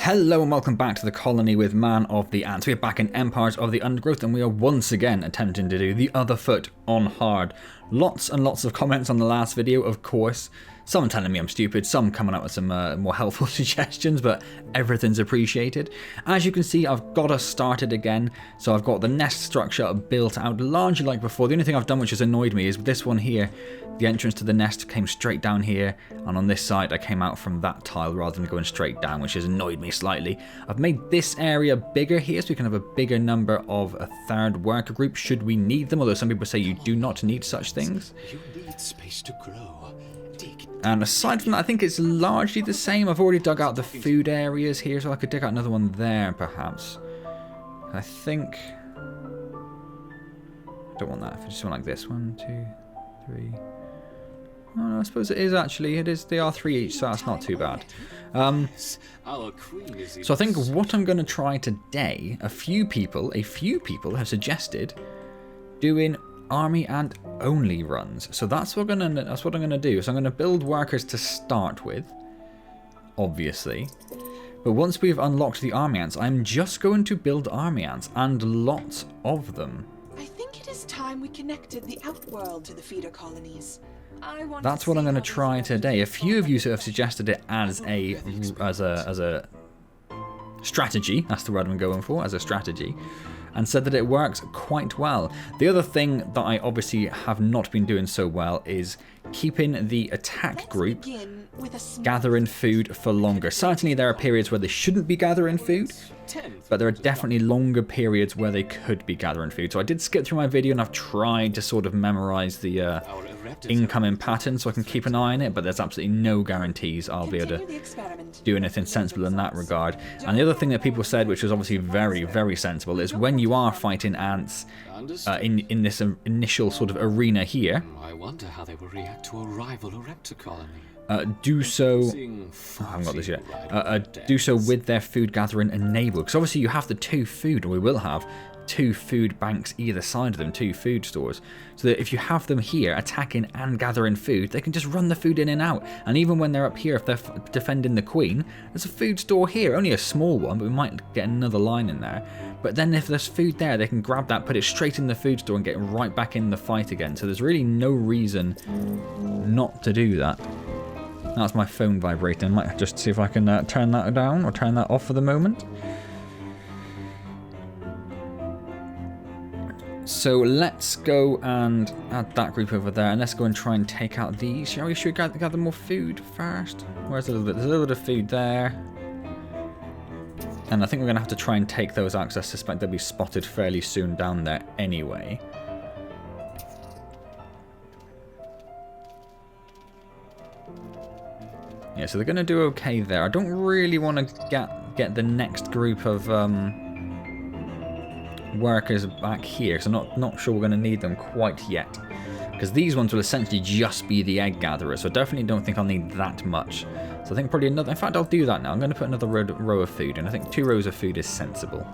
Hello and welcome back to the colony with Man of the Antz. We are back in Empires of the Undergrowth and we are once again attempting to do the other foot on hard. Lots and lots of comments on the last video, of course. Some telling me I'm stupid, some coming up with some more helpful suggestions, but everything's appreciated. As you can see, I've got us started again. So I've got the nest structure built out largely like before. The only thing I've done which has annoyed me is this one here. The entrance to the nest came straight down here, and on this side I came out from that tile rather than going straight down, which has annoyed me slightly. I've made this area bigger here so we can have a bigger number of a third worker group should we need them, although some people say you do not need such things. You need space to grow. And aside from that, I think it's largely the same. I've already dug out the food areas here, so I could dig out another one there perhaps. I think I don't want that. I just want like this. 1, 2, 3. Oh, no, I suppose it is actually. It is. They are 3 each, so that's not too bad. So I think what I'm going to try today, a few people have suggested doing army ant only runs. So that's what I'm going to do. So I'm going to build workers to start with, obviously. But once we've unlocked the army ants, I'm just going to build army ants, and lots of them. I think it is time we connected the outworld to the feeder colonies. That's what I'm going to try today. A few of you have suggested it as a strategy. That's the word I'm going for, as a strategy, and said that it works quite well. The other thing that I obviously have not been doing so well is keeping the attack group gathering food for longer. Certainly there are periods where they shouldn't be gathering food, but there are definitely longer periods where they could be gathering food. So I did skip through my video and I've tried to sort of memorize the incoming pattern so I can keep an eye on it, but there's absolutely no guarantees I'll be able to do anything sensible in that regard. And the other thing that people said, which was obviously very, very sensible, is when you are fighting ants in this initial sort of arena here, I wonder how they will react to a rival Erepta colony. Do so. I haven't got this yet. Do so with their food gathering enabled, because obviously you have the 2 food, or we will have 2 food banks either side of them, 2 food stores, so that if you have them here attacking and gathering food, they can just run the food in and out. And even when they're up here, if they're defending the queen, there's a food store here, only a small one, but we might get another line in there. But then if there's food there, they can grab that, put it straight in the food store and get right back in the fight again. So there's really no reason not to do that. That's my phone vibrating. I might just see if I can turn that down or turn that off for the moment. So let's go and add that group over there, and let's go and try and take out these. Shall we? Should we gather more food first? Where's a little bit? There's a little bit of food there. And I think we're going to have to try and take those out because I suspect they'll be spotted fairly soon down there anyway. Yeah, so they're going to do okay there. I don't really want to get the next group of workers back here, because I'm not sure we're going to need them quite yet. Because these ones will essentially just be the egg gatherers, so I definitely don't think I'll need that much. So I think probably another... In fact, I'll do that now. I'm going to put another row of food, and I think 2 rows of food is sensible.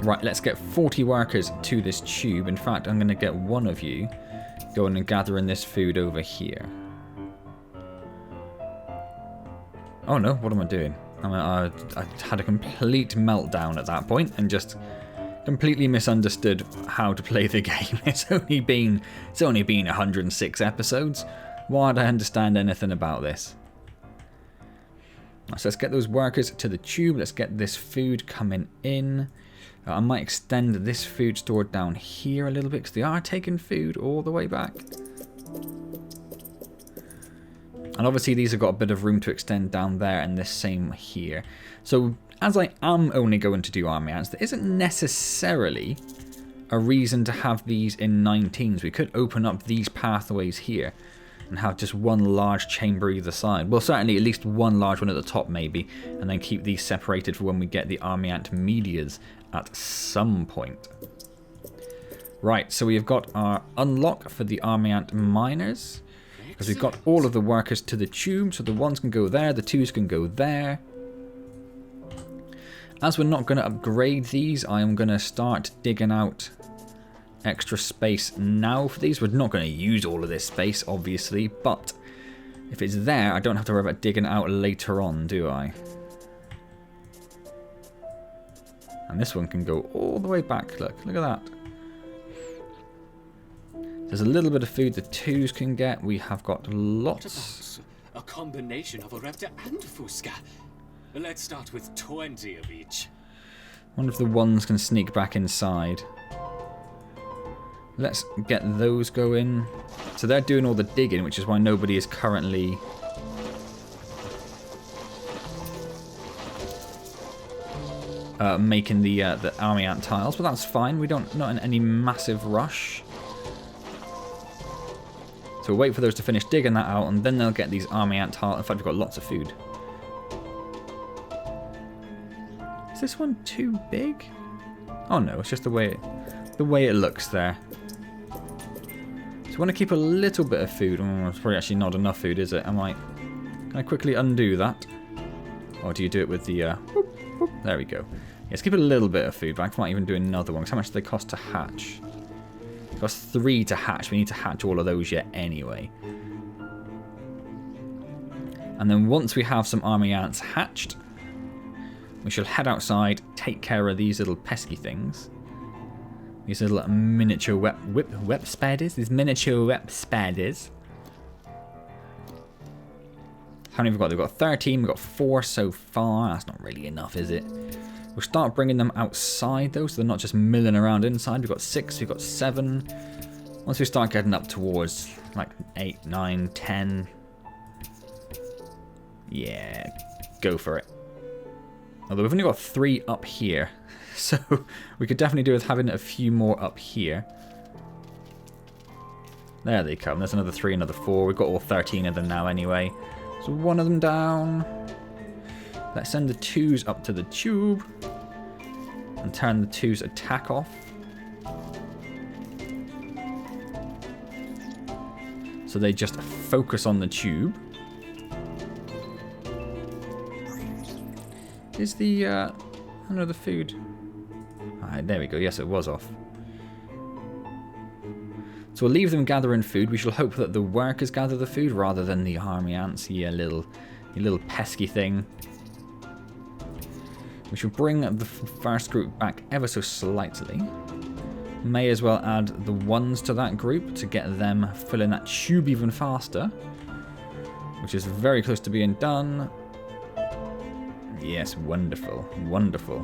Right, let's get 40 workers to this tube. In fact, I'm going to get one of you going and gathering this food over here. Oh no, what am I doing? I had a complete meltdown at that point and just completely misunderstood how to play the game. It's only been 106 episodes. Why would I understand anything about this? So let's get those workers to the tube. Let's get this food coming in. I might extend this food store down here a little bit because they are taking food all the way back. And obviously these have got a bit of room to extend down there, and the same here. So as I am only going to do army ants, there isn't necessarily a reason to have these in 19s. We could open up these pathways here and have just one large chamber either side. Well, certainly at least one large one at the top maybe, and then keep these separated for when we get the army ant medias at some point. Right, so we've got our unlock for the army ant miners. Because we've got all of the workers to the tube, so the 1s can go there, the 2s can go there. As we're not going to upgrade these, I am going to start digging out extra space now for these. We're not going to use all of this space, obviously, but If it's there, I don't have to worry about digging it out later on, do I? And this one can go all the way back. Look at that. There's a little bit of food the twos can get. We have got lots. A combination of a raptor and Fusca. Let's start with 20 of each. Wonder if the ones can sneak back inside. Let's get those going. So they're doing all the digging, which is why nobody is currently making the army ant tiles, but that's fine. We don't not in any massive rush. So we'll wait for those to finish digging that out, and then they'll get these army ant tiles. In fact, we've got lots of food. Is this one too big? Oh no, it's just the way it looks there. So we want to keep a little bit of food. Oh, it's probably actually not enough food, is it? Can I quickly undo that? Or do you do it with the... whoop, whoop. There we go. Let's keep a little bit of food, but I might even do another one. Because how much do they cost to hatch? It costs 3 to hatch. We need to hatch all of those yet anyway. And then once we have some army ants hatched, we shall head outside, take care of these little pesky things. These little miniature web spiders. These miniature web spiders. How many have we got? We've got 13. We've got 4 so far. That's not really enough, is it? We'll start bringing them outside, though, so they're not just milling around inside. We've got 6. We've got 7. Once we start getting up towards, like, 8, 9, 10. Yeah, go for it. Although we've only got 3 up here. So we could definitely do with having a few more up here. There they come. There's another 3, another 4. We've got all 13 of them now anyway. So one of them down. Let's send the 2s up to the tube. And turn the 2's attack off. So they just focus on the tube. Is the... oh no, the food... Alright, there we go. Yes, it was off. So we'll leave them gathering food. We shall hope that the workers gather the food rather than the army ants. Yeah, you little pesky thing. We shall bring the first group back ever so slightly. May as well add the ones to that group to get them filling that tube even faster. Which is very close to being done. Yes, wonderful, wonderful.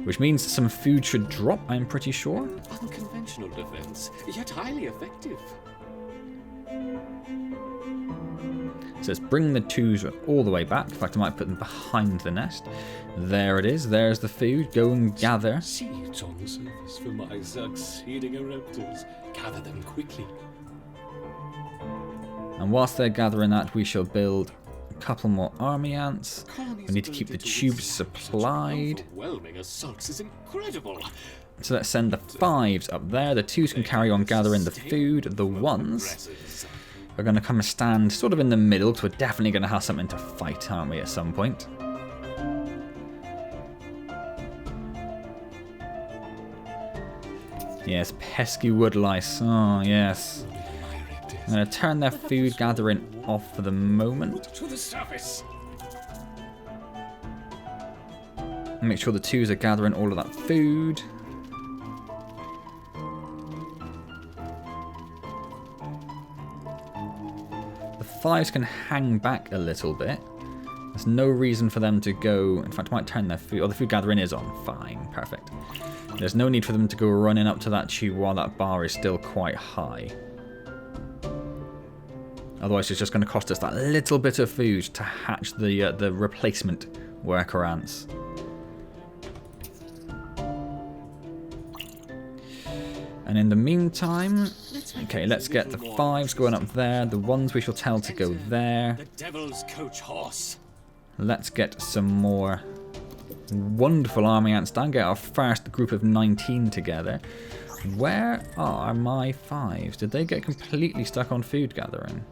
Which means some food should drop, I'm pretty sure. Unconventional defense, yet highly effective. So let's bring the 2s all the way back. In fact, I might put them behind the nest. There it is. There's the food. Go and gather. Seeds on the surface for my succeeding eruptors. Gather them quickly. And whilst they're gathering that, we shall build couple more army ants. We need to keep the tubes supplied. Overwhelming assaults is incredible. So let's send the 5s up there. The 2s can carry on gathering the food. The 1s are going to come and stand sort of in the middle, because we're definitely going to have something to fight, aren't we, at some point? Yes, pesky wood lice. Oh, yes. I'm going to turn their food gathering off for the moment. To the surface. Make sure the 2s are gathering all of that food. The 5s can hang back a little bit. There's no reason for them to go... In fact, I might turn their food... Oh, the food gathering is on. Fine. Perfect. There's no need for them to go running up to that tube while that bar is still quite high. Otherwise, it's just going to cost us that little bit of food to hatch the replacement worker ants. And in the meantime, okay, let's get the 5s going up there. The 1s we shall tell to go there. The devil's coach horse. Let's get some more wonderful army ants down. Get our first group of 19 together. Where are my 5s? Did they get completely stuck on food gathering?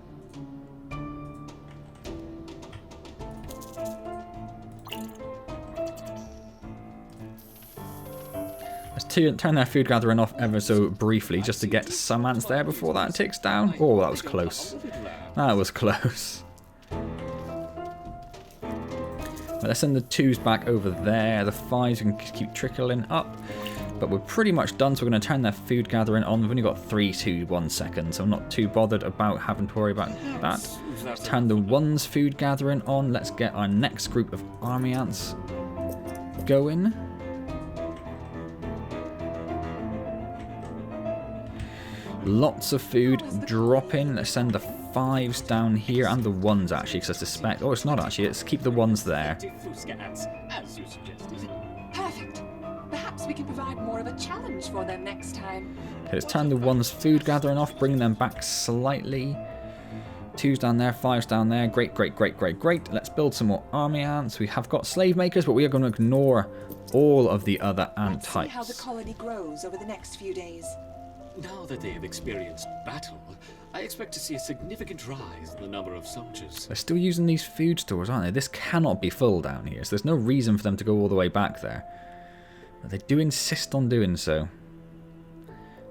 Let's turn that food gathering off ever so briefly just to get some ants there before that ticks down. Oh, that was close. That was close. But let's send the 2s back over there. The 5s we can keep trickling up. But we're pretty much done, so we're going to turn their food gathering on. We've only got 3, 2, 1 seconds, so I'm not too bothered about having to worry about that. Let's turn the 1's food gathering on. Let's get our next group of army ants going. Lots of food dropping. Let's send the 5s down here and the 1s actually, because I suspect... Oh, it's not actually. Let's keep the 1s there. Perfect. Perhaps we can provide more of a challenge for them next time. Okay, let's turn the 1's food gathering off, bring them back slightly. 2s down there, 5s down there. Great, great, great, great, great. Let's build some more army ants. We have got slave makers, but we are going to ignore all of the other ant Let's types. see how the colony grows over the next few days. Now that they have experienced battle, I expect to see a significant rise in the number of soldiers. They're still using these food stores, aren't they? This cannot be full down here, so there's no reason for them to go all the way back there. But they do insist on doing so.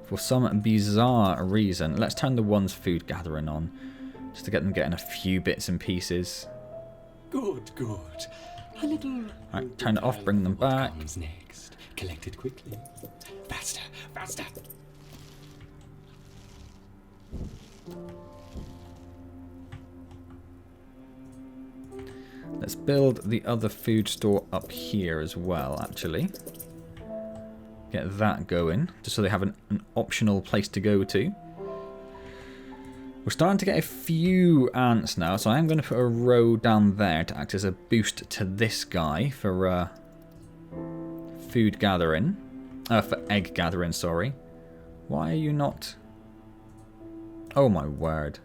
For some bizarre reason. Let's turn the 1's food gathering on, just to get them getting a few bits and pieces. Good, good. A little... Alright, turn it off, bring them back. What comes next? Collect it quickly. Faster, faster. Let's build the other food store up here as well, actually. Get that going, just so they have an optional place to go to. We're starting to get a few ants now, so I'm going to put a row down there to act as a boost to this guy for food gathering. For egg gathering, sorry. Why are you not... Oh my word.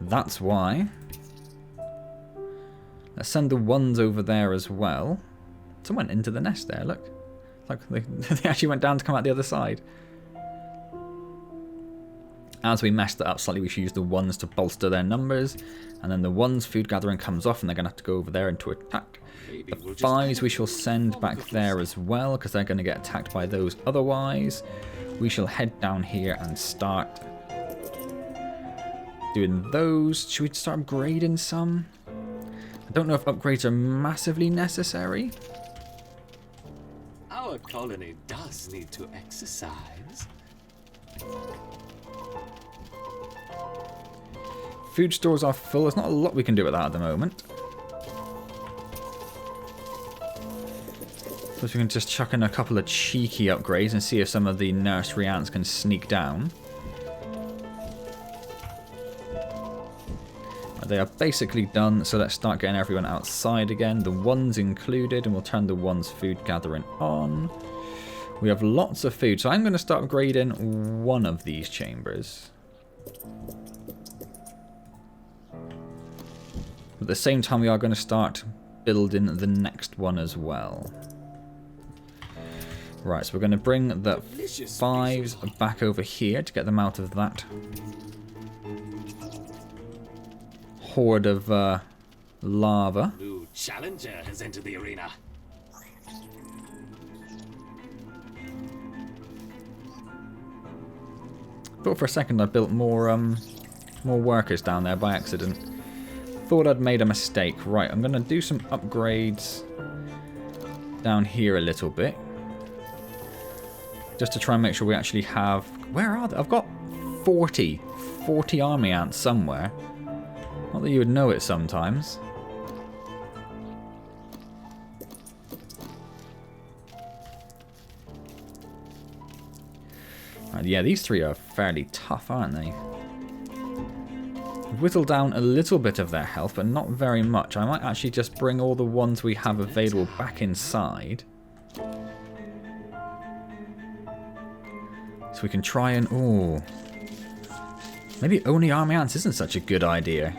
That's why. Let's send the 1s over there as well. Someone went into the nest there, look. Like they actually went down to come out the other side. As we messed it up slightly, we should use the 1s to bolster their numbers. And then the 1's food gathering comes off and they're going to have to go over there into attack. The 5s we shall send back there as well, because they're going to get attacked by those otherwise. We shall head down here and start doing those. Should we start upgrading some? I don't know if upgrades are massively necessary. Our colony does need to exercise. Food stores are full. There's not a lot we can do with that at the moment. So we can just chuck in a couple of cheeky upgrades and see if some of the nursery ants can sneak down. They are basically done, so let's start getting everyone outside again. The 1s included, and we'll turn the 1's food gathering on. We have lots of food, so I'm going to start upgrading one of these chambers. At the same time, we are going to start building the next one as well. Right, so we're going to bring the 5s back over here to get them out of that horde of lava. New challenger has entered the arena. Thought for a second I built more workers down there by accident. Thought I'd made a mistake. Right, I'm going to do some upgrades down here a little bit. Just to try and make sure we actually have... Where are they? I've got 40 army ants somewhere. Not that you would know it sometimes. Right, yeah, these 3 are fairly tough, aren't they? Whittle down a little bit of their health, but not very much. I might actually just bring all the 1s we have available back inside. So we can try and... Ooh. Maybe only army ants isn't such a good idea.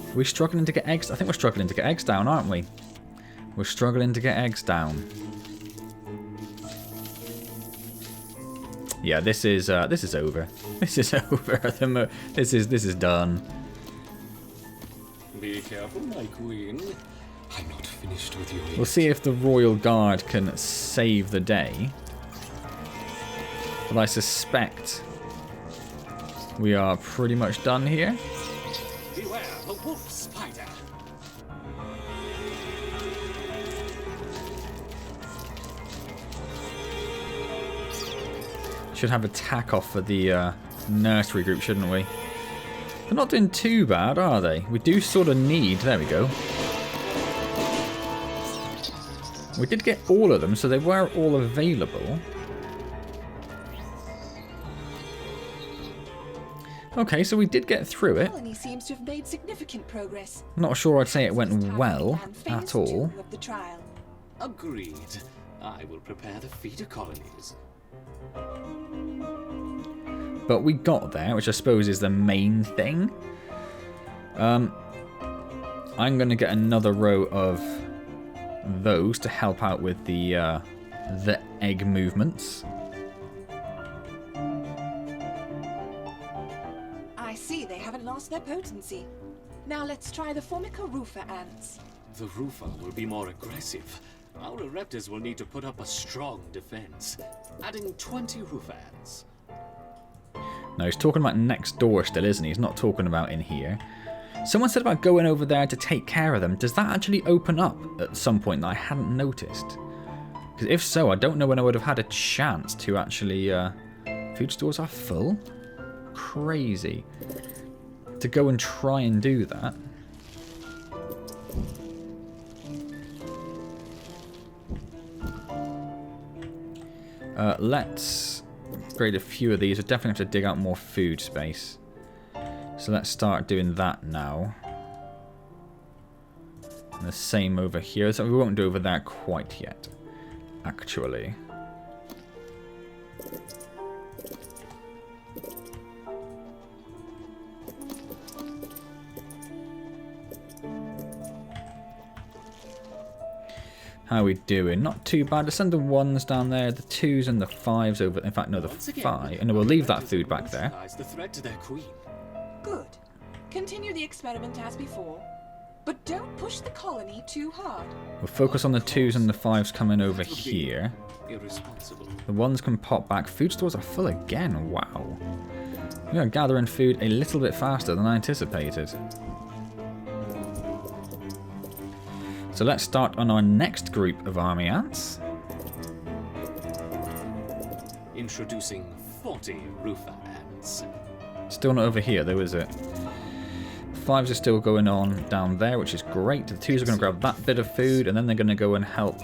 Are we struggling to get eggs? I think we're struggling to get eggs down, aren't we? We're struggling to get eggs down. Yeah, this is over. This is over. This is done. Be careful, my queen. I'm not finished with you yet. We'll see if the Royal Guard can save the day. But I suspect We are pretty much done here. Beware the wolf spider. Should have a tack off for the nursery group, shouldn't we? They're not doing too bad, are they? We do sort of need... There we go. We did get all of them, so they were all available. Okay, so we did get through it. The colony seems to have made significant progress. Not sure I'd say it went well at all. Of the trial. Agreed. I will prepare the feeder colonies. But we got there, which I suppose is the main thing. I'm going to get another row of those to help out with the egg movements. I see they haven't lost their potency. Now let's try the Formica rufa ants. The rufa will be more aggressive. Our raptors will need to put up a strong defense. Adding 20 rufa ants. No, he's talking about next door still, isn't he? He's not talking about in here. Someone said about going over there to take care of them. Does that actually open up at some point that I hadn't noticed? Because if so, I don't know when I would have had a chance to actually... food stores are full? Crazy. To go and try and do that. Let's upgrade a few of these. We definitely have to dig out more food space. So let's start doing that now. And the same over here. So we won't do over there quite yet, actually. How are we doing? Not too bad. Let's send the 1s down there, the 2s and the 5s over. In fact, no, the 5. And we'll leave that food back there. The threat to their queen. Good. Continue the experiment as before, but don't push the colony too hard. We'll focus on the 2s and the 5s coming over here. Irresponsible. The 1s can pop back. Food stores are full again. Wow. We are gathering food a little bit faster than I anticipated. So let's start on our next group of army ants. Introducing 40 rufa ants. Still not over here though, is it? 5s are still going on down there, which is great. The 2s are going to grab that bit of food, and then they're going to go and help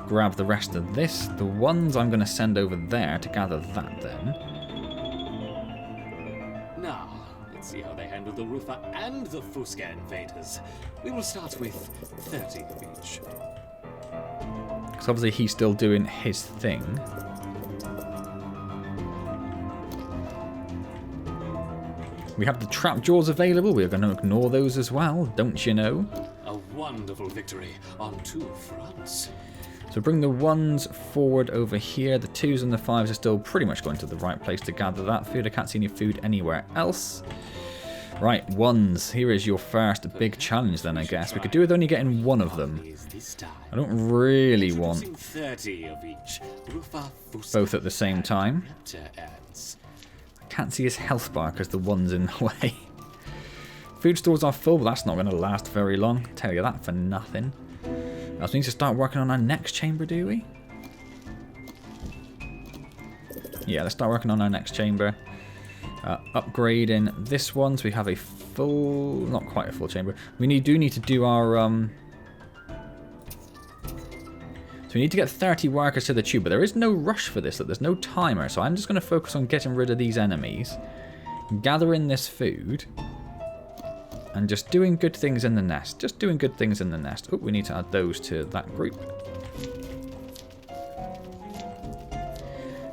grab the rest of this. The 1s I'm going to send over there to gather that then. Now, let's see how they handle the rufa and the Fusca invaders. We will start with 30 of each. Because obviously he's still doing his thing. We have the trap jaws available. We're going to ignore those as well, don't you know? A wonderful victory on 2 fronts. So bring the 1s forward over here. The 2s and the 5s are still pretty much going to the right place to gather that food. I can't see any food anywhere else. Right, 1s. Here is your first big challenge then, I guess. We could do with only getting 1 of them. I don't really want 30 of each. both at the same time. I can't see his health bar because the 1's in the way. Food stores are full, but that's not going to last very long. I'll tell you that for nothing. We need to start working on our next chamber, do we? Yeah, let's start working on our next chamber. Upgrading this one, so we have a full... not quite a full chamber. We do need to do our... So we need to get 30 workers to the tube, but there is no rush for this. There's no timer, so I'm just going to focus on getting rid of these enemies, gathering this food, and just doing good things in the nest. Just doing good things in the nest. Oh, we need to add those to that group.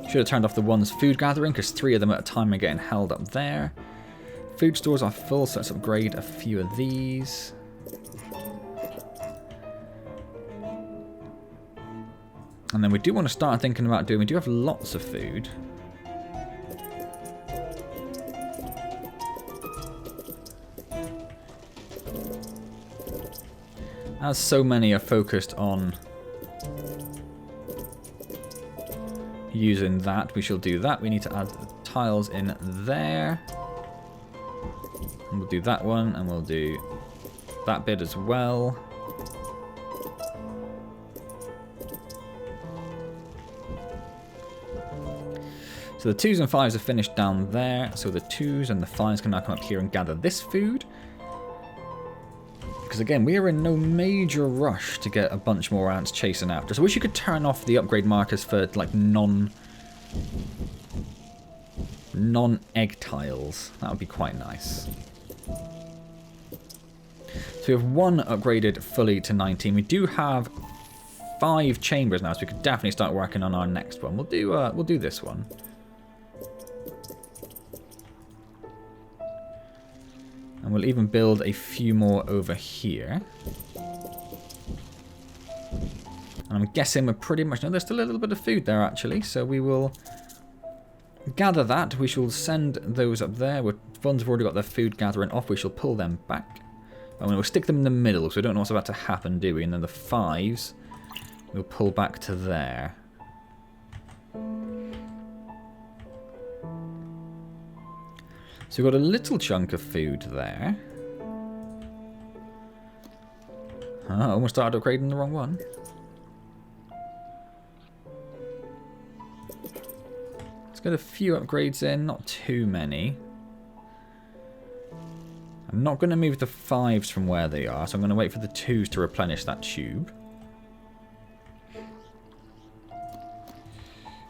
Should have turned off the 1's food gathering, because 3 of them at a time are getting held up there. Food stores are full, so let's upgrade a few of these. And then we do want to start thinking about doing... we do have lots of food. As so many are focused on using that, we shall do that. We need to add a tiles in there. And we'll do that one, and we'll do that bit as well. So the 2s and 5s are finished down there. So the 2s and the 5s can now come up here and gather this food. Because again, we are in no major rush to get a bunch more ants chasing after. So I wish you could turn off the upgrade markers for like non-egg tiles. That would be quite nice. So we have one upgraded fully to 19. We do have 5 chambers now, so we could definitely start working on our next one. We'll do this one. And we'll even build a few more over here. And I'm guessing we're pretty much... No, there's still a little bit of food there, actually. So we will gather that. We shall send those up there. Ones have already got their food gathering off. We shall pull them back. And we'll stick them in the middle, so we don't know what's about to happen, do we? And then the 5s, we'll pull back to there. So we've got a little chunk of food there. I almost started upgrading the wrong one. Let's get a few upgrades in, not too many. I'm not going to move the 5s from where they are, so I'm going to wait for the 2s to replenish that tube.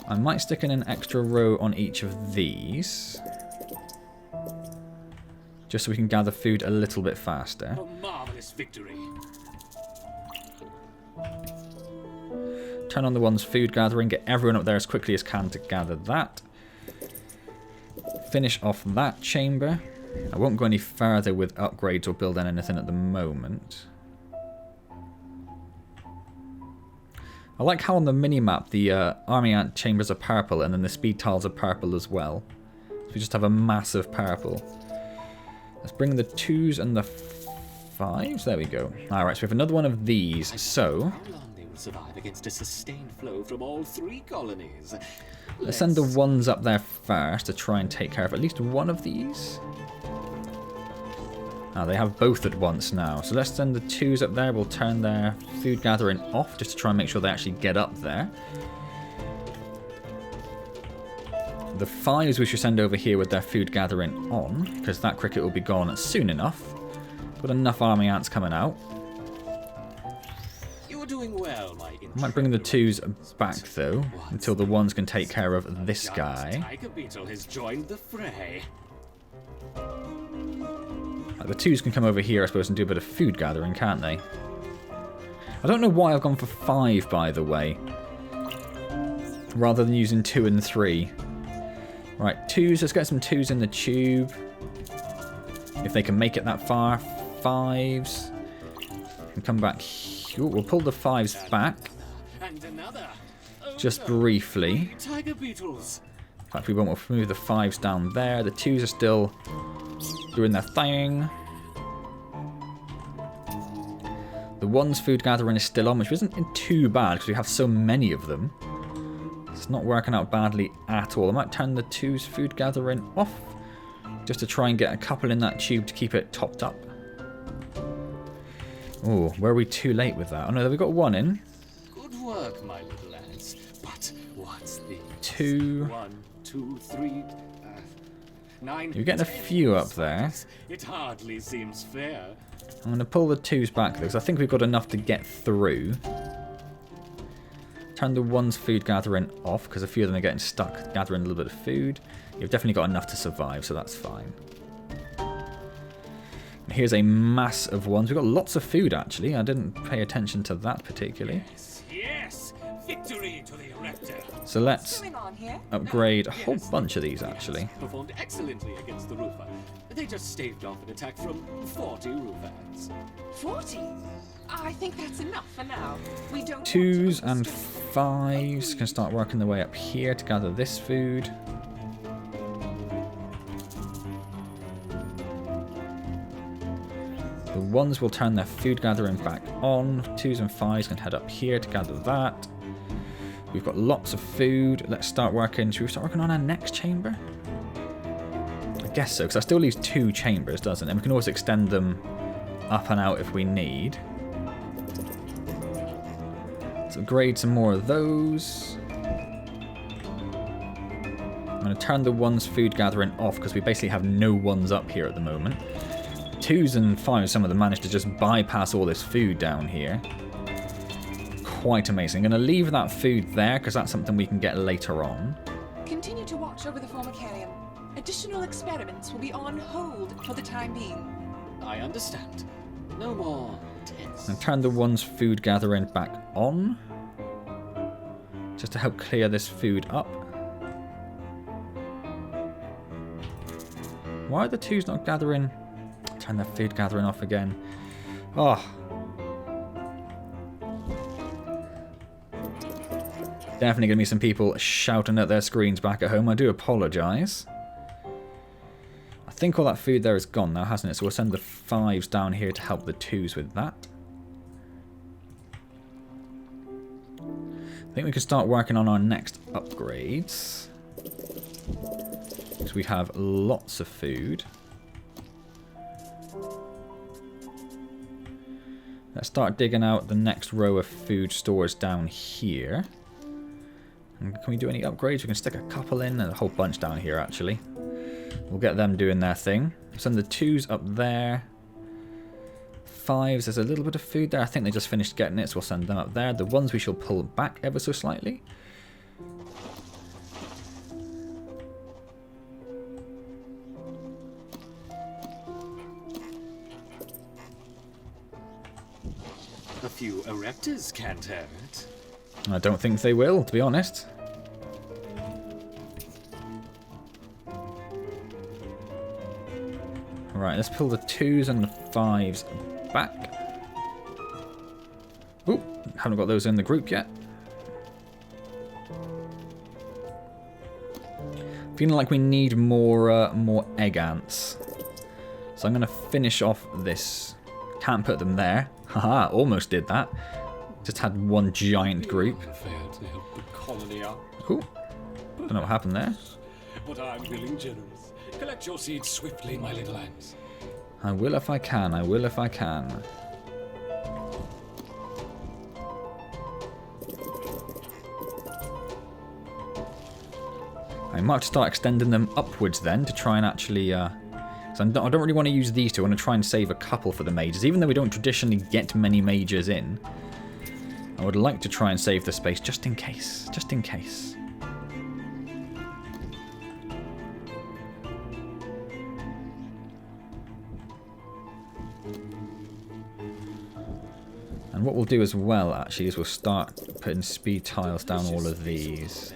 I might stick in an extra row on each of these. Just so we can gather food a little bit faster. A marvelous victory. Turn on the one's food gathering, get everyone up there as quickly as can to gather that. Finish off that chamber. I won't go any further with upgrades or build anything at the moment. I like how on the mini-map the army ant chambers are purple and then the speed tiles are purple as well. So we just have a massive purple. Let's bring the 2s and the 5s. There we go. Alright, so we have another one of these. So How long they will survive against a sustained flow from all 3 colonies? let's send the 1s up there first to try and take care of at least one of these. They have both at once now. So let's send the 2s up there. We'll turn their food gathering off just to try and make sure they actually get up there. The 5s we should send over here with their food gathering on, because that cricket will be gone soon enough. Got enough army ants coming out. You're doing well, my I might bring the 2s back though, until the 1s can take care of this guy. Tiger beetle has joined the fray. The 2s can come over here, I suppose, and do a bit of food gathering, can't they? I don't know why I've gone for 5, by the way, rather than using 2 and 3. Right, 2s, let's get some 2s in the tube. If they can make it that far. 5s. And come back here. We'll pull the 5s back. And another. Just briefly. Tiger beetles. In fact, we won't move the 5s down there. The 2s are still doing their thing. The 1's food gathering is still on, which isn't too bad because we have so many of them. It's not working out badly at all. I might turn the 2's food gathering off just to try and get a couple in that tube to keep it topped up. Oh, were we too late with that? Oh no, we've got 1 in. Good work, my little lads. But what's the 2. 1, 2, 3, 9. You're getting a 10 few up there. It hardly seems fair. I'm going to pull the 2's back though, because I think we've got enough to get through. Turn the 1's food gathering off, because a few of them are getting stuck gathering a little bit of food. You've definitely got enough to survive, so that's fine. And here's a mass of 1's. We've got lots of food, actually. I didn't pay attention to that particularly. Yes, yes. Victory to the Raptor. So let's What's going on here? upgrade a whole bunch of these, actually. Performed excellently against the Roofer. They just staved off an attack from 40 Roofer ants. 40? I think that's enough for now. We don't 2's want and to 5's can start working their way up here to gather this food. The 1's will turn their food gathering back on. 2's and 5's can head up here to gather that. We've got lots of food. Let's start working. Should we start working on our next chamber? I guess so, because that still leaves 2 chambers, doesn't it? And we can always extend them up and out if we need. Let's upgrade some more of those. I'm going to turn the 1's food gathering off because we basically have no 1's up here at the moment. 2's and 5's, some of them managed to just bypass all this food down here. Quite amazing. I'm going to leave that food there because that's something we can get later on. Continue to watch over the formicarium. Additional experiments will be on hold for the time being. I understand. No more tests. And turn the 1's food gathering back on. Just to help clear this food up. Why are the 2's not gathering? Turn their food gathering off again. Oh. Definitely going to be some people shouting at their screens back at home. I do apologise. I think all that food there is gone now, hasn't it? So we'll send the 5's down here to help the 2's with that. I think we can start working on our next upgrades. Because we have lots of food. Let's start digging out the next row of food stores down here. And can we do any upgrades? We can stick a couple in and a whole bunch down here actually. We'll get them doing their thing. Send the 2's up there. 5's, there's a little bit of food there. I think they just finished getting it, so we'll send them up there. The 1's we shall pull back ever so slightly. A few ereptors can't hurt. I don't think they will, to be honest. Right, let's pull the 2's and the 5's back. Ooh, haven't got those in the group yet. Feeling like we need more egg ants. So I'm going to finish off this. Can't put them there. Haha, almost did that. Just had one giant group. Fair to help the colony out. Cool. Don't know what happened there. But I'm feeling generous. Collect your seeds swiftly, my little ants. I will if I can. I will if I can. I might start extending them upwards then to try and actually... I don't really want to use these two. I want to try and save a couple for the mages. Even though we don't traditionally get many mages in, I would like to try and save the space just in case. Just in case. And what we'll do as well, actually, is we'll start putting speed tiles down all of these.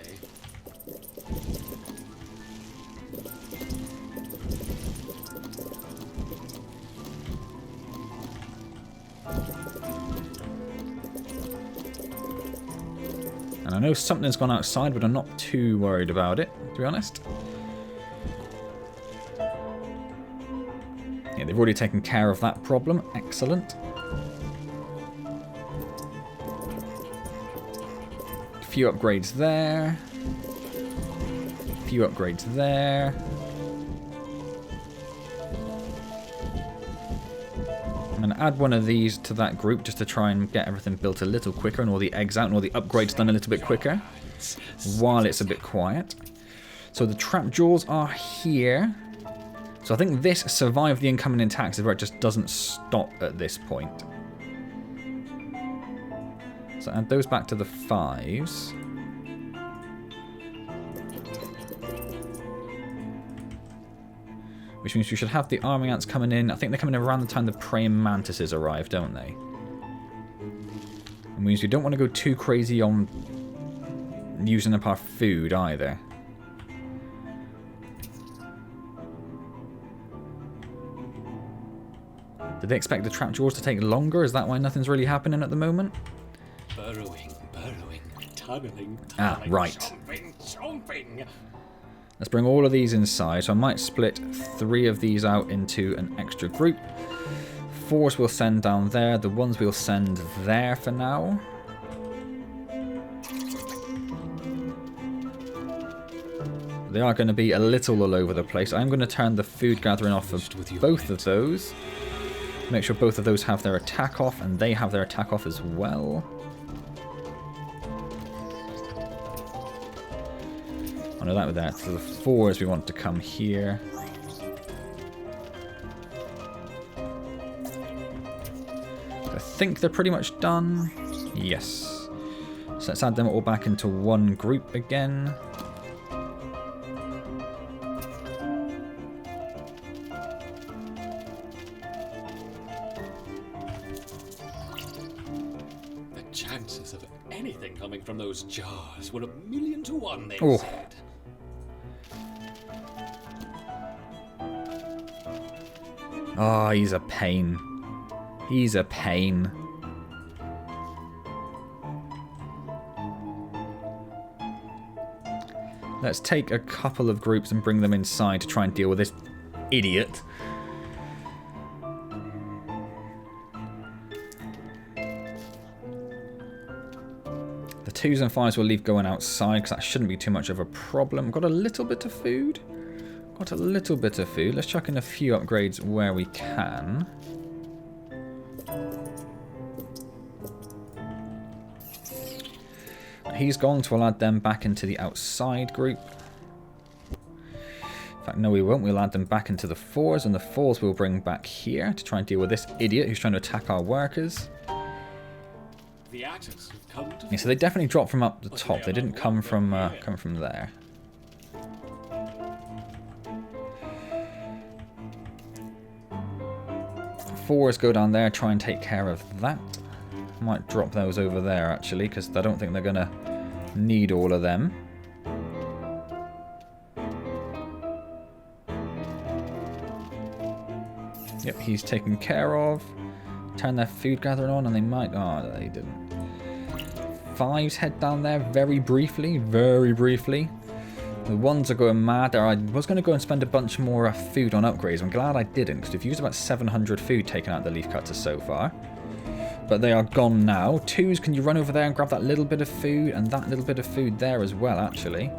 And I know something's gone outside, but I'm not too worried about it, to be honest. Yeah, they've already taken care of that problem. Excellent. A few upgrades there. A few upgrades there. I'm going to add one of these to that group just to try and get everything built a little quicker and all the eggs out and all the upgrades done a little bit quicker while it's a bit quiet. So the trap jaws are here. So I think this survived the incoming attacks where it just doesn't stop at this point. So add those back to the 5's. Which means we should have the army ants coming in. I think they're coming in around the time the praying mantises arrive, don't they? It means we don't want to go too crazy on using up our food either. Did they expect the trap jaws to take longer? Is that why nothing's really happening at the moment? Burrowing, tunneling, Ah, right. chomping. Let's bring all of these inside. So I might split 3 of these out into an extra group. 4's we'll send down there. The 1's we'll send there for now. They are going to be a little all over the place. I'm going to turn the food gathering off for both of those. Make sure both of those have their attack off, and they have their attack off as well. Oh no, that was there. So the 4s we want to come here. I think they're pretty much done. Yes. So let's add them all back into one group again. The chances of anything coming from those jars were 1,000,000 to 1, they Oh. said. Oh, he's a pain. He's a pain. Let's take a couple of groups and bring them inside to try and deal with this idiot. The 2s and 5s will leave going outside because that shouldn't be too much of a problem. Got a little bit of food. Got a little bit of food. Let's chuck in a few upgrades where we can. He's gone, so we'll add them back into the outside group. In fact, no we won't. We'll add them back into the 4s, and the 4s we'll bring back here to try and deal with this idiot who's trying to attack our workers. The actors have come to Yeah, so they definitely dropped from up the top. They didn't come from there. Fours go down there, try and take care of that. Might drop those over there actually, because I don't think they're gonna need all of them. Yep, he's taken care of. Turn their food gathering on, and they might. Oh, they didn't. 5s head down there very briefly, very briefly. The 1s are going mad there. I was going to go and spend a bunch more food on upgrades. I'm glad I didn't, because we've used about 700 food taken out of the leaf cutters so far. But they are gone now. 2s, can you run over there and grab that little bit of food, and that little bit of food there as well, actually.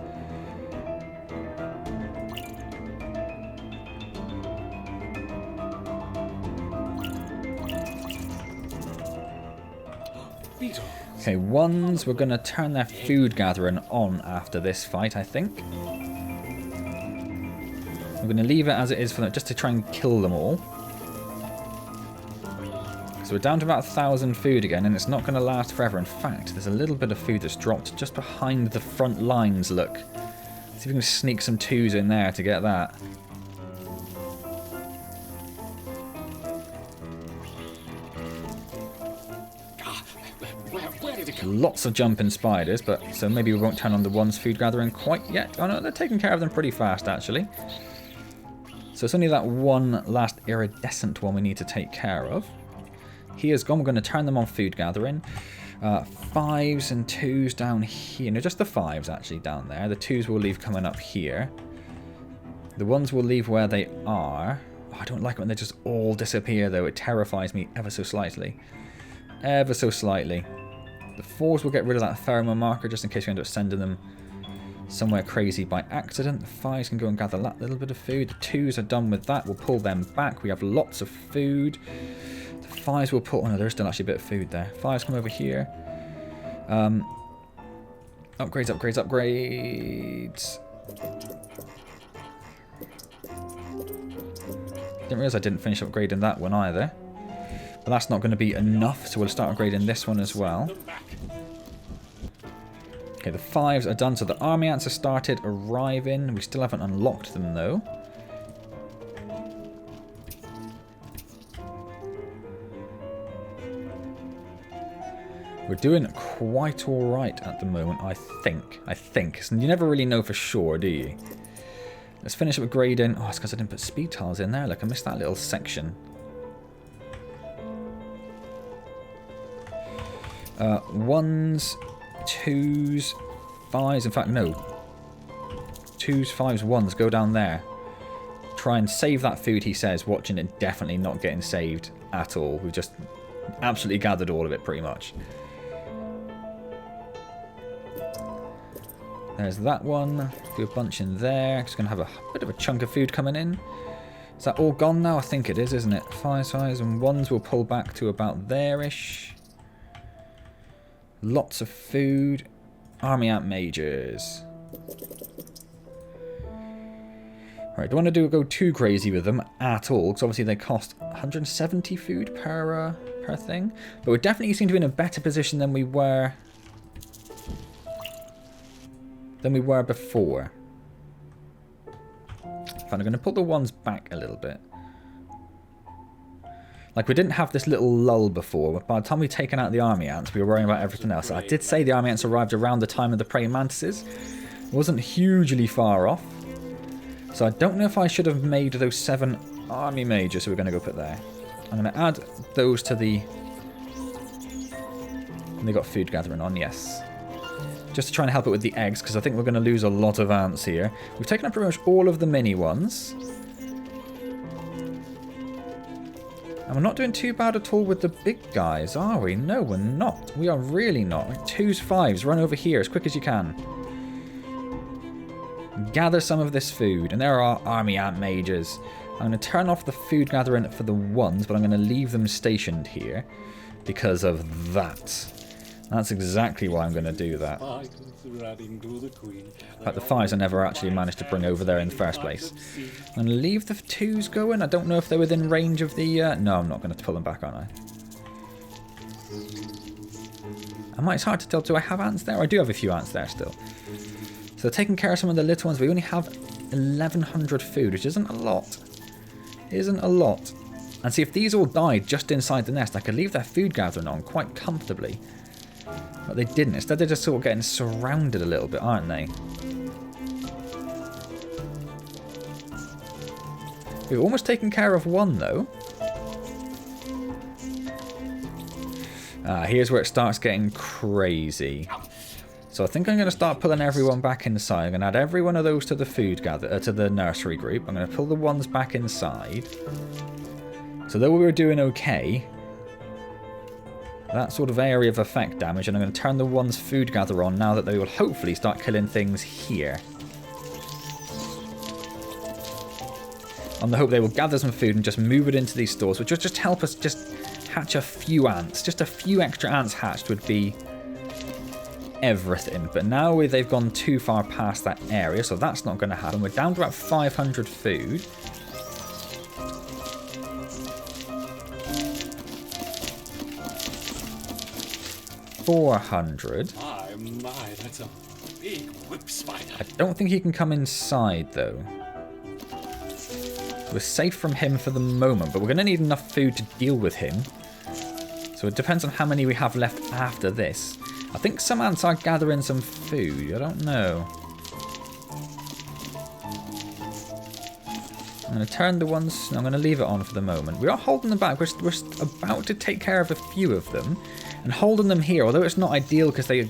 Okay, 1s, we're going to turn their food gathering on after this fight, I think. We're going to leave it as it is for them, just to try and kill them all. So we're down to about 1,000 food again, and it's not going to last forever. In fact, there's a little bit of food that's dropped just behind the front lines, look. See if we can sneak some 2s in there to get that. Lots of jumping spiders, but so maybe we won't turn on the 1's food gathering quite yet. Oh no, they're taking care of them pretty fast actually. So it's only that one last iridescent one we need to take care of. He is gone. We're going to turn them on food gathering. 5s and 2s down here. No, just the 5s actually down there. The 2s will leave coming up here. The 1s will leave where they are. Oh, I don't like it when they just all disappear though. It terrifies me ever so slightly. Ever so slightly. The 4s will get rid of that pheromone marker just in case we end up sending them somewhere crazy by accident. The 5s can go and gather that little bit of food. The 2s are done with that. We'll pull them back. We have lots of food. The 5s will pull... Oh no, there's still actually a bit of food there. 5s come over here. Upgrades, upgrades, upgrades. Didn't realise I didn't finish upgrading that one either. But that's not going to be enough, so we'll start upgrading this one as well. Okay, the 5s are done, so the army ants have started arriving. We still haven't unlocked them, though. We're doing quite alright at the moment, I think. So you never really know for sure, do you? Let's finish upgrading. Oh, it's because I didn't put speed tiles in there. Look, I missed that little section. 1s, 2s, 5s, in fact no. 2s, 5s, 1s, go down there. Try and save that food, he says, watching it definitely not getting saved at all. We've just absolutely gathered all of it pretty much. There's that one. Do a bunch in there. Just going to have a bit of a chunk of food coming in. Is that all gone now? I think it is, isn't it? 5 size and 1s will pull back to about there-ish. Lots of food. Army ant majors. Right, don't want to go too crazy with them at all, because obviously they cost 170 food per thing. But we definitely seem to be in a better position than we were before. I'm going to pull the ones back a little bit. Like, we didn't have this little lull before, but by the time we'd taken out the army ants, we were worrying about everything else. I did say the army ants arrived around the time of the praying mantises. It wasn't hugely far off. So I don't know if I should have made those 7 army majors, so we're going to go put there. I'm going to add those to the... And they got food gathering on, yes. Just to try and help it with the eggs, because I think we're going to lose a lot of ants here. We've taken up pretty much all of the mini ones. And we're not doing too bad at all with the big guys, are we? No, we're not. We are really not. 2s, 5s, run over here as quick as you can. Gather some of this food. And there are army ant majors. I'm going to turn off the food gathering for the ones, but I'm going to leave them stationed here because of that. That's exactly why I'm going to do that. In fact, the 5s I never actually managed to bring over there in the first place. I'm going to leave the 2s going. I don't know if they're within range of the... No, I'm not going to pull them back, aren't I? It's hard to tell. Do I have ants there? I do have a few ants there still. So taking care of some of the little ones. We only have 1,100 food, which isn't a lot. Isn't a lot. And see, if these all died just inside the nest, I could leave their food gathering on quite comfortably. But they didn't. Instead, they're just sort of getting surrounded a little bit, aren't they? We've almost taken care of one, though. Here's where it starts getting crazy. So I think I'm going to start pulling everyone back inside. I'm going to add every one of those to the food gather to the nursery group. I'm going to pull the ones back inside. So though we were doing okay, that sort of area of effect damage, and I'm going to turn the ones food gather on now that they will hopefully start killing things here. On the hope they will gather some food and just move it into these stores, which will just help us just hatch a few ants. Just a few extra ants hatched would be everything. But now they've gone too far past that area, so that's not going to happen. We're down to about 500 food. $400. My, that's a big whip spider. I don't think he can come inside, though. We're safe from him for the moment, but we're going to need enough food to deal with him. So it depends on how many we have left after this. I think some ants are gathering some food. I don't know. I'm going to turn the ones... No, I'm going to leave it on for the moment. We are holding them back. We're about to take care of a few of them. And holding them here, although it's not ideal because they're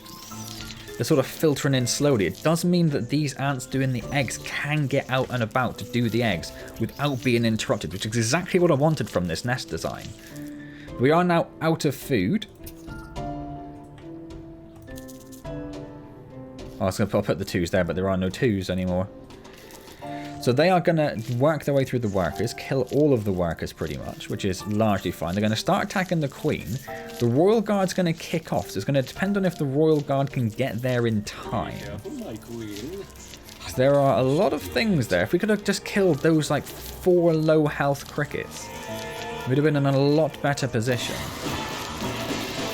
sort of filtering in slowly, it does mean that these ants doing the eggs can get out and about to do the eggs without being interrupted, which is exactly what I wanted from this nest design. We are now out of food. I was going to put the 2s there, but there are no 2s anymore. So they are going to work their way through the workers, kill all of the workers pretty much, which is largely fine. They're going to start attacking the queen. The royal guard's going to kick off, so it's going to depend on if the royal guard can get there in time. Because there are a lot of things there. If we could have just killed those like 4 low health crickets, we'd have been in a lot better position.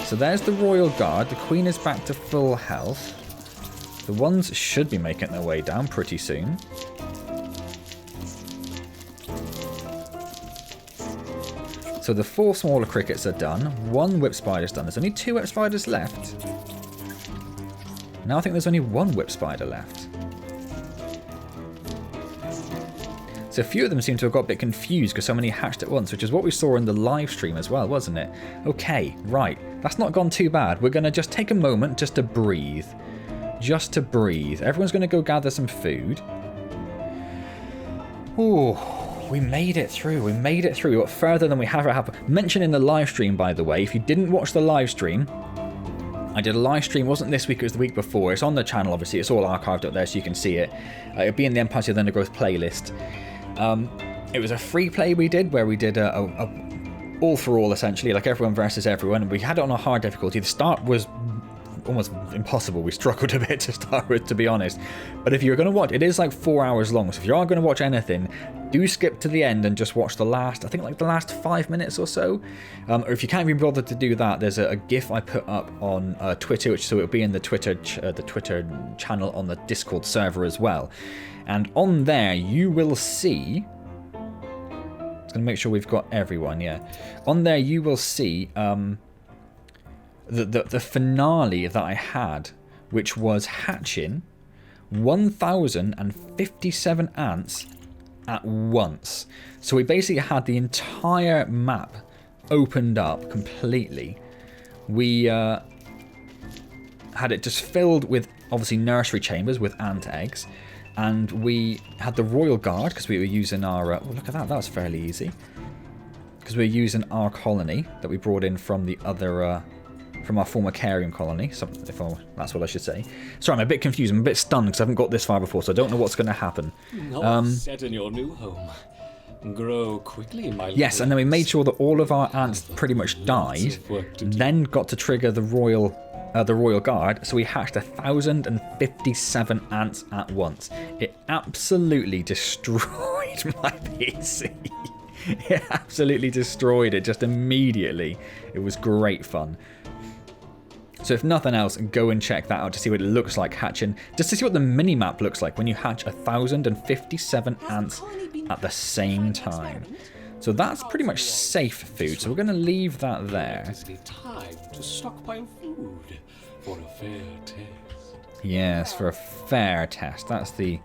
So there's the royal guard. The queen is back to full health. The ones should be making their way down pretty soon. So the 4 smaller crickets are done. 1 whip spider's done. There's only 2 whip spiders left. Now I think there's only 1 whip spider left. So a few of them seem to have got a bit confused because so many hatched at once, which is what we saw in the live stream as well, wasn't it? Okay, right. That's not gone too bad. We're going to just take a moment just to breathe. Just to breathe. Everyone's going to go gather some food. Ooh. We made it through. We made it through. We got further than we have. Mentioned in the live stream, by the way, if you didn't watch the live stream, I did a live stream, it wasn't this week, it was the week before. It's on the channel, obviously, it's all archived up there so you can see it. It'll be in the Empires of the Undergrowth playlist. It was a free play we did, where we did a all for all, essentially, like everyone versus everyone. We had it on a hard difficulty. The start was almost impossible. We struggled a bit to start with, to be honest. But if you're going to watch, it is like 4 hours long, so if you are going to watch anything, do skip to the end and just watch the last, I think like the last 5 minutes or so. Or if you can't be bothered to do that, there's a GIF I put up on Twitter, which so it'll be in the Twitter channel on the Discord server as well. And on there you will see, I'm going to make sure we've got everyone, yeah. On there you will see the finale that I had, which was hatching 1,057 ants at once. So we basically had the entire map opened up completely. We had it just filled with, obviously, nursery chambers with ant eggs. And we had the Royal Guard, because we were using our... oh, look at that, that was fairly easy. Because we were using our colony that we brought in from the other... from our former Carian colony, that's what I should say. Sorry, I'm a bit confused, I'm a bit stunned because I haven't got this far before, so I don't know what's going to happen. Not set in your new home. Grow quickly, my yes, and then we made sure that all of our ants pretty much died, then got to trigger the Royal Guard, so we hatched 1,057 ants at once. It absolutely destroyed my PC. It absolutely destroyed it just immediately. It was great fun. So if nothing else, go and check that out to see what it looks like hatching, just to see what the mini-map looks like when you hatch 1,057 ants at the same time. So that's pretty much safe food, so we're going to leave that there. It is time to stockpile food for a fair test. Yes, for a fair test. That's the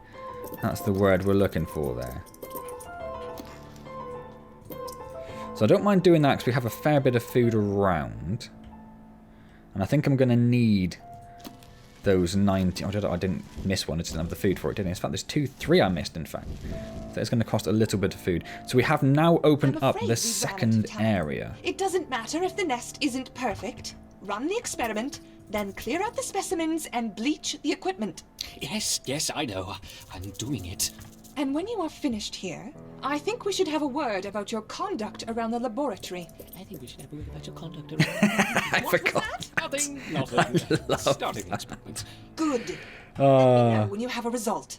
word we're looking for there. So I don't mind doing that because we have a fair bit of food around. And I think I'm going to need those 90... oh, I didn't miss one. I didn't have the food for it, didn't I? In fact, there's 3 I missed, in fact. So it's going to cost a little bit of food. So we have now opened up the second area. It doesn't matter if the nest isn't perfect. Run the experiment, then clear out the specimens and bleach the equipment. Yes, I know. I'm doing it. And when you are finished here, I think we should have a word about your conduct around the laboratory. I think we should have a word about your conduct around I forgot. Nothing. Starting experiments. Good. Let me know when you have a result.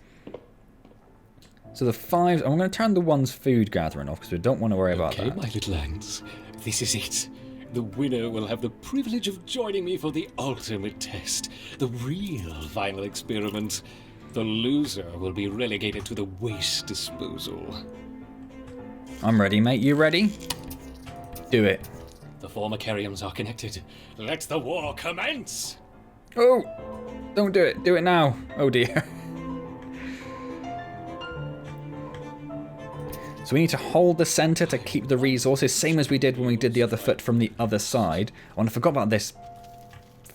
So the 5s... I'm going to turn the 1's food gathering off because we don't want to worry about that. Okay, my little ants. This is it. The winner will have the privilege of joining me for the ultimate test. The real final experiment. The loser will be relegated to the waste disposal. I'm ready, mate. You ready? Do it. The former Carians are connected. Let the war commence! Oh! Don't do it. Do it now. Oh, dear. So we need to hold the center to keep the resources, same as we did when we did the other foot from the other side. Oh, and I forgot about this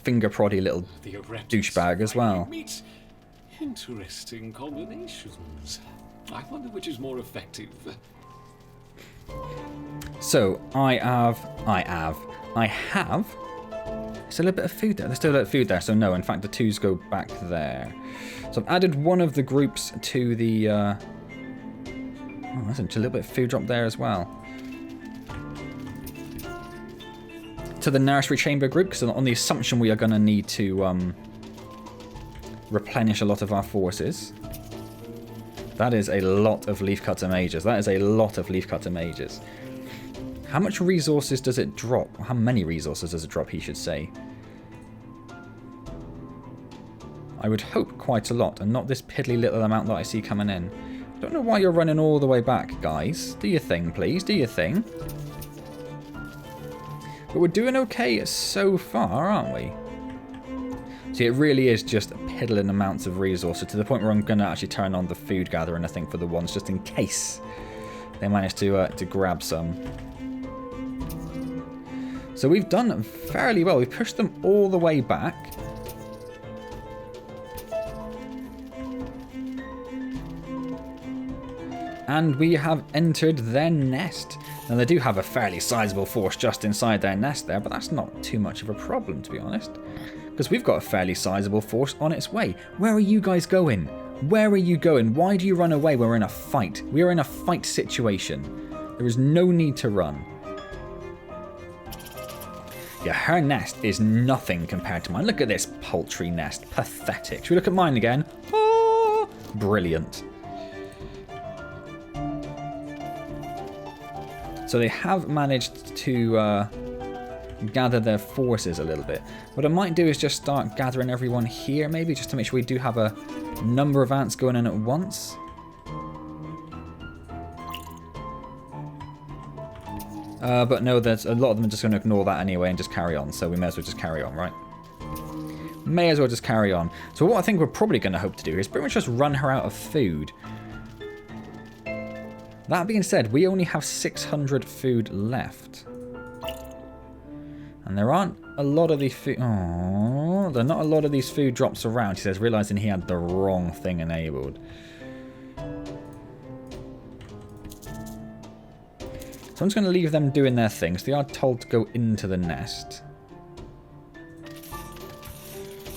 finger-proddy little douchebag as well. Interesting combinations. I wonder which is more effective. So, I have still a bit of food there. There's still a bit of food there, so no, in fact the 2s go back there. So I've added one of the groups to the... oh, there's a little bit of food drop there as well. To the nursery chamber group, because on the assumption we are going to need to replenish a lot of our forces. That is a lot of leafcutter mages. That is a lot of leafcutter mages. How much resources does it drop? How many resources does it drop, he should say? I would hope quite a lot, and not this piddly little amount that I see coming in. Don't know why you're running all the way back, guys. Do your thing, please. Do your thing. But we're doing okay so far, aren't we? See, it really is just piddling amounts of resources to the point where I'm going to actually turn on the food gathering, I think, for the 1s, just in case they manage to grab some. So we've done fairly well. We've pushed them all the way back. And we have entered their nest. Now, they do have a fairly sizable force just inside their nest there, but that's not too much of a problem, to be honest. because we've got a fairly sizable force on its way. Where are you guys going? Where are you going? Why do you run away when we're in a fight? We are in a fight situation. There is no need to run. Yeah, her nest is nothing compared to mine. Look at this poultry nest. Pathetic. Should we look at mine again? Oh, brilliant. So they have managed to gather their forces a little bit. What I might do is just start gathering everyone here, maybe, just to make sure we do have a number of ants going in at once. But no, there's a lot of them are just going to ignore that anyway and just carry on. So we may as well just carry on, right? May as well just carry on. So what I think we're probably going to hope to do is pretty much just run her out of food. That being said, we only have 600 food left. And there aren't a lot of these food... Oh, there are not a lot of these food drops around, he says, realising he had the wrong thing enabled. So I'm just going to leave them doing their things. They are told to go into the nest.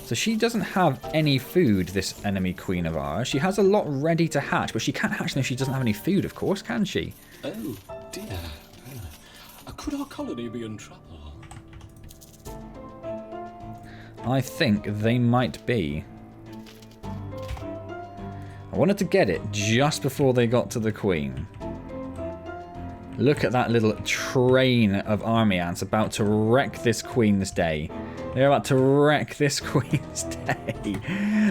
So she doesn't have any food, this enemy queen of ours. She has a lot ready to hatch, but she can't hatch unless she doesn't have any food, of course, can she? Oh, dear. Could our colony be in trouble? I think they might be. I wanted to get it just before they got to the queen. Look at that little train of army ants about to wreck this queen's day. They're about to wreck this queen's day.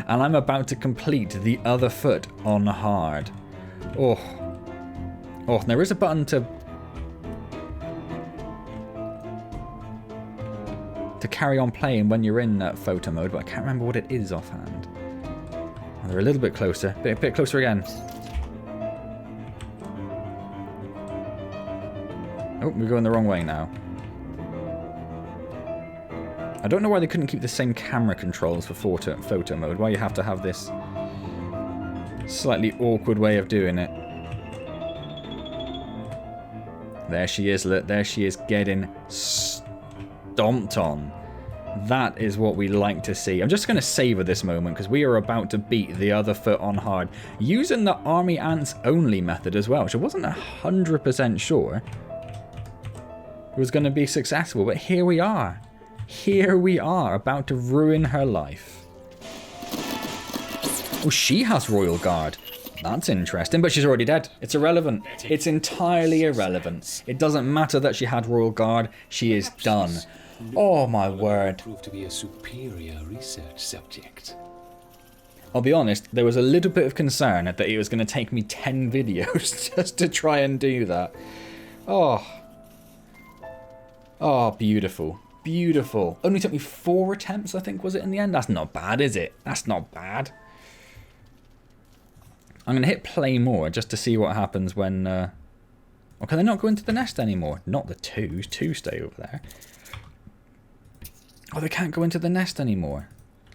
And I'm about to complete the other foot on hard. Oh. Oh, there is a button to carry on playing when you're in photo mode, but I can't remember what it is offhand. Oh, they're a little bit closer. A bit closer again. Oh, we're going the wrong way now. I don't know why they couldn't keep the same camera controls for photo mode. Why you have to have this slightly awkward way of doing it. There she is, look. There she is getting stomped on. That is what we like to see. I'm just going to savor this moment because we are about to beat the other foot on hard using the army ants only method as well, which I wasn't 100% sure was going to be successful, but here we are. Here we are, about to ruin her life. Oh, she has Royal Guard. That's interesting, but she's already dead. It's irrelevant. It's entirely irrelevant. It doesn't matter that she had Royal Guard. She is done. Oh my word. Proved to be a superior research subject. I'll be honest, there was a little bit of concern that it was going to take me 10 videos just to try and do that. Oh. Oh, beautiful. Beautiful. Only took me 4 attempts, I think, was it, in the end? That's not bad, is it? That's not bad. I'm going to hit play more just to see what happens when... Oh, can they not go into the nest anymore? Not the twos. Two stay over there. Oh, they can't go into the nest anymore.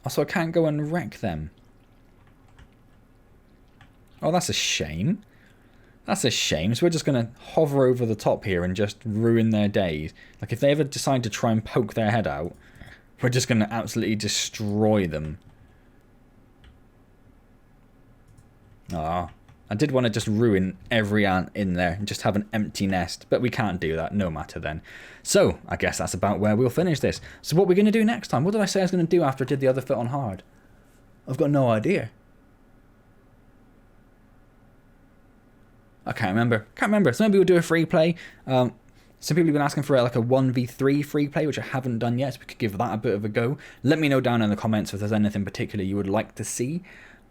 Also, I can't go and wreck them. Oh, that's a shame. That's a shame. So we're just going to hover over the top here and just ruin their days. Like, if they ever decide to try and poke their head out, we're just going to absolutely destroy them. Ah, I did want to just ruin every ant in there and just have an empty nest, but we can't do that, no matter then. So, I guess that's about where we'll finish this. So what we're going to do next time? What did I say I was going to do after I did the other foot on hard? I've got no idea. I can't remember. So maybe we'll do a free play. Some people have been asking for like a 1v3 free play, which I haven't done yet, so we could give that a bit of a go. Let me know down in the comments if there's anything particular you would like to see.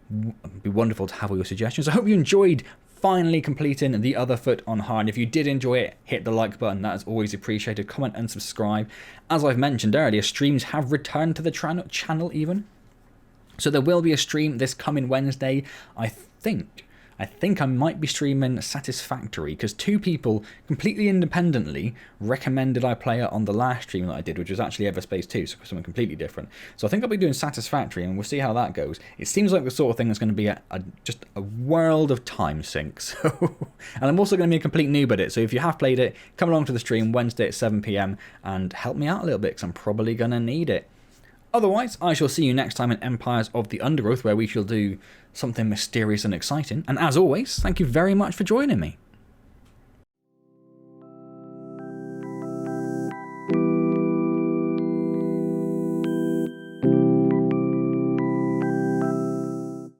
It'd be wonderful to have all your suggestions. I hope you enjoyed finally completing the other foot on hard. If you did enjoy it, hit the like button. That is always appreciated. Comment and subscribe. As I've mentioned earlier, streams have returned to the channel even. So there will be a stream this coming Wednesday, I think I might be streaming Satisfactory because 2 people completely independently recommended I play it on the last stream that I did, which was actually Everspace 2, so something completely different. So I think I'll be doing Satisfactory and we'll see how that goes. It seems like the sort of thing that's going to be just a world of time sink. So, and I'm also going to be a complete noob at it, so if you have played it, come along to the stream Wednesday at 7 PM and help me out a little bit because I'm probably going to need it. Otherwise, I shall see you next time in Empires of the Undergrowth, where we shall do something mysterious and exciting. And as always, thank you very much for joining me.